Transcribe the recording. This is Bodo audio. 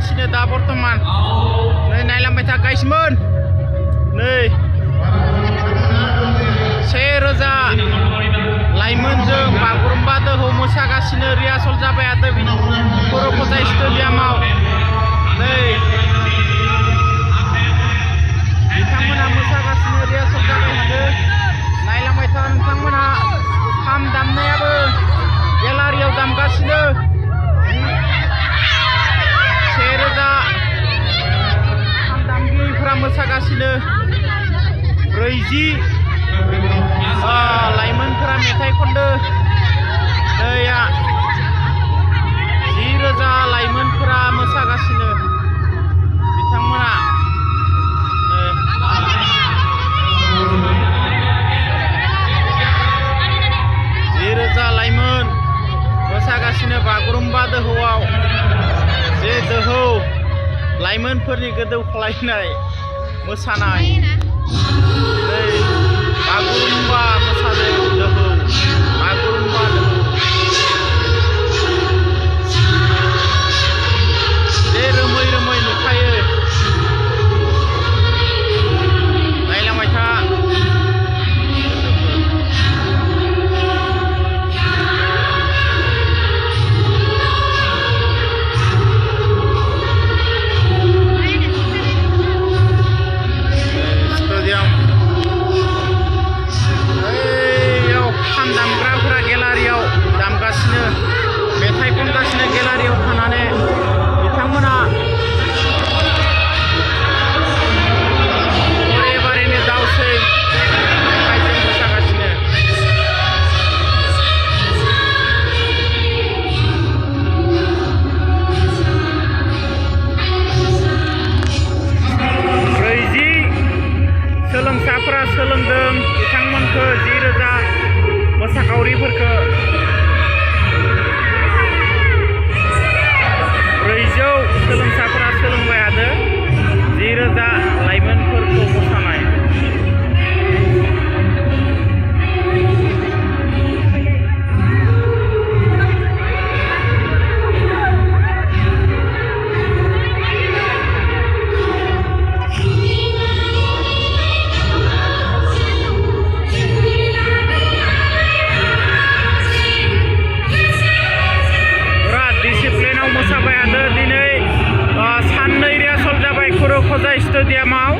मोसागासिनो दा बर्थमान नै नायलांबाय था गाइसमोन नै 1000 लाइमोनजों बागुरुम्बा दोहौ मोसागासिनो रिहार्सल जाबाय थादों खर'खजाय स्टेडियामाव नै बिथांमोना मोसागासिनो रिहार्सल जाबाय थादों नायलांबाय था नोंथांमोना खाम दामनायाबो गेलारियाव दामगासिनो 1000 खाम दामगिरिफोरा मोसागासिनो 40 लाइमोनफोरा मेथाइ खनदो दैया 10,000 लाइमोनफोरा मोसागासिनो बिथांमोना 10,000 लाइमोन मोसागासिनो बागुरुम्बा दोहौआव जे दोहौ लाइमोनफोरनि गोदौ खालायनाय मोसानाय बागुरुम्बा मोसानाय दोहौ बागुरुम्बा दोहौ जे रोमै रोमै नुखायो नायलांबाय था दामग्राफोरा गेलारियाव दामगासिनो मेथाइ खनगासिनो गेलारियाव थानानै बिथांमोना बारे दावसै मेथाइजों मोसागासिनो सोलोंसाफोरा सोलोंदों बिथांमोनखौ 10,000 मोसाखावरिफोरखौ 400 सोलोंसाफोरा सोलोंबाय थादों 10,000 लाइमोनफोरखौ मोसानाय मोसाबाय थादों दिनै साननै रिहार्सल जाबाय खर'खजाय स्टेडियामाव